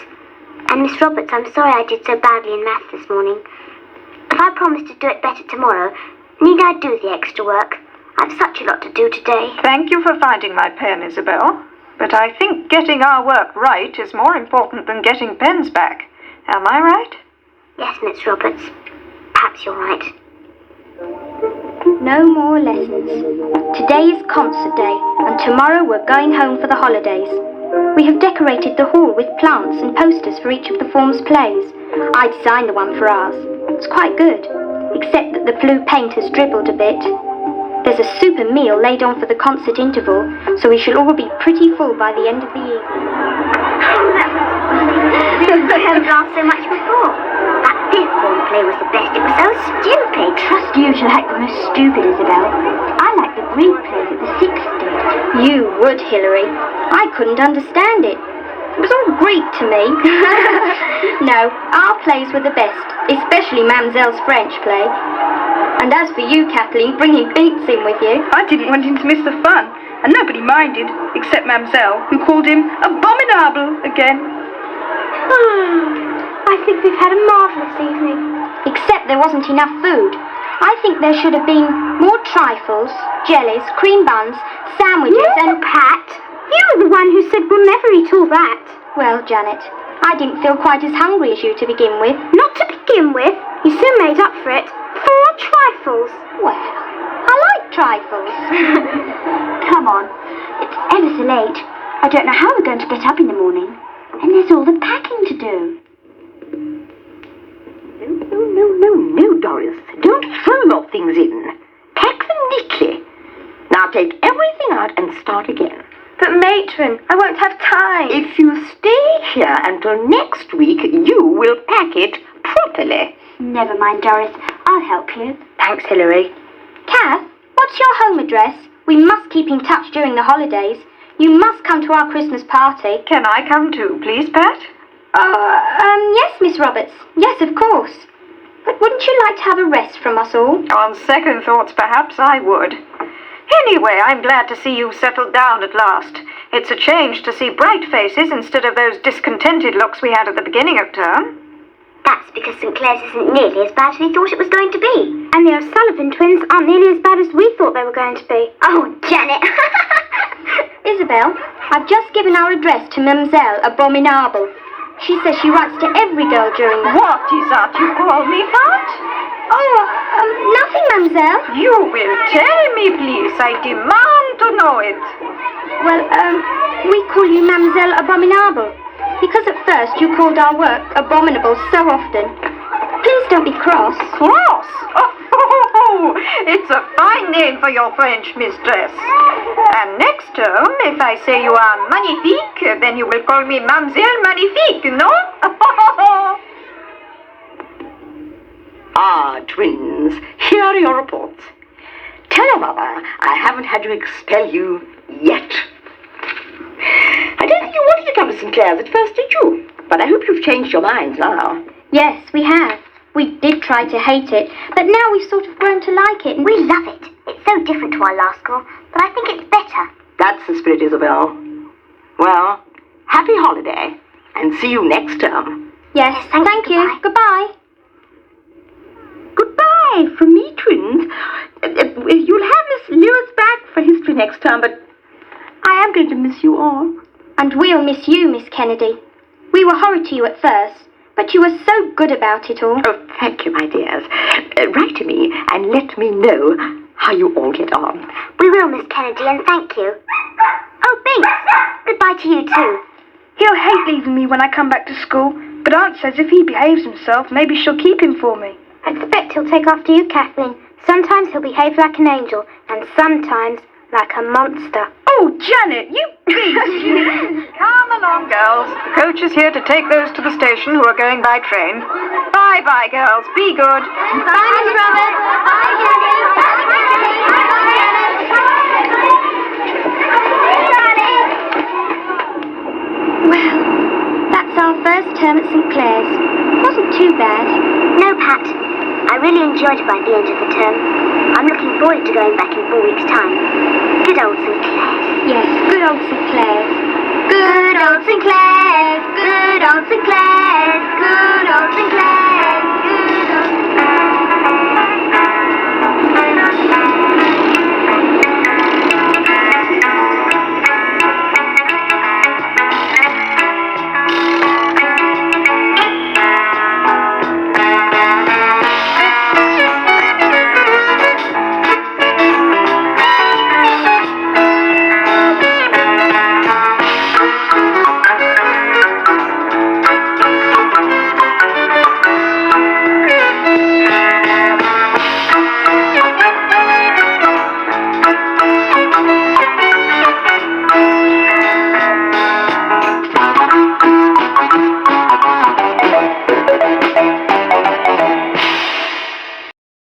And Miss Roberts, I'm sorry I did so badly in maths this morning. If I promise to do it better tomorrow, need I do the extra work? I've such a lot to do today. Thank you for finding my pen, Isabel. But I think getting our work right is more important than getting pens back. Am I right? Yes, Miss Roberts. Perhaps you're right. No more lessons. Today is concert day, and tomorrow we're going home for the holidays. We have decorated the hall with plants and posters for each of the form's plays. I designed the one for ours. It's quite good, except that the blue paint has dribbled a bit. There's a super meal laid on for the concert interval, so we shall all be pretty full by the end of the evening. I haven't laughed so much before. That fifth form play was the best. It was so stupid. Trust you to like the most stupid, Isabel. I like the Greek plays that the sixth did. You would, Hilary. I couldn't understand it. It was all Greek to me. No, our plays were the best, especially Mamselle's French play. And as for you, Kathleen, bringing Binks in with you. I didn't want him to miss the fun, and nobody minded, except Mamselle, who called him abominable again. I think we've had a marvellous evening. Except there wasn't enough food. I think there should have been more trifles, jellies, cream buns, sandwiches and... Pat, you were the one who said we'll never eat all that. Well, Janet, I didn't feel quite as hungry as you to begin with. Not to begin with. You soon made up for it. 4 trifles. Well, I like trifles. Come on. It's ever so late. I don't know how we're going to get up in the morning. And there's all the packing to do. No, Doris. Don't throw your things in. Pack them neatly. Now take everything out and start again. But matron, I won't have time. If you stay here until next week, you will pack it properly. Never mind, Doris. I'll help you. Thanks, Hilary. Kath, what's your home address? We must keep in touch during the holidays. You must come to our Christmas party. Can I come too, please, Pat? Yes, Miss Roberts. Yes, of course. But wouldn't you like to have a rest from us all? On second thoughts, perhaps I would. Anyway, I'm glad to see you settled down at last. It's a change to see bright faces instead of those discontented looks we had at the beginning of term. That's because St Clare's isn't nearly as bad as we thought it was going to be. And the O'Sullivan twins aren't nearly as bad as we thought they were going to be. Oh, Janet! Isabel, I've just given our address to Mamselle Abominable. She says she writes to every girl during the... What is that you call me, Pat? Oh, nothing, Mamselle. You will tell me, please. I demand to know it. Well, we call you Mamselle Abominable, because at first you called our work abominable so often. Please don't be cross. Cross? Oh, it's a fine name for your French mistress. And next term, if I say you are magnifique, then you will call me Mademoiselle Magnifique, no? Ah, twins, here are your reports. Tell your mother I haven't had to expel you yet. I don't think you wanted to come to St Clare's at first, did you? But I hope you've changed your minds now. Yes, we have. We did try to hate it, but now we've sort of grown to like it. We love it. It's so different to our last school, but I think it's better. That's the spirit, Isabel. Well, happy holiday, and see you next term. Yes, thank you. Goodbye. Goodbye from me, twins. You'll have Miss Lewis back for history next term, but I am going to miss you all. And we'll miss you, Miss Kennedy. We were horrid to you at first, but you were so good about it all. Oh, thank you, my dears. Write to me and let me know how you all get on. We will, Miss Kennedy, and thank you. Oh, Binks! Goodbye to you too. He'll hate leaving me when I come back to school, but Aunt says if he behaves himself, maybe she'll keep him for me. I expect he'll take after you, Kathleen. Sometimes he'll behave like an angel, and sometimes like a monster. Oh, Janet, you beast! Come along, girls. The coach is here to take those to the station who are going by train. Bye-bye, girls. Be good. Bye, Miss Roberts. Bye, Janet. Well, that's our first term at St Clare's. Wasn't too bad. No, Pat. I really enjoyed it by the end of the term. I'm looking forward to going back in 4 weeks' time. Good old St Clare's. Yes, good old St Clare's. Good old St Clare's. Good old St Clare's. Good old St Clare's.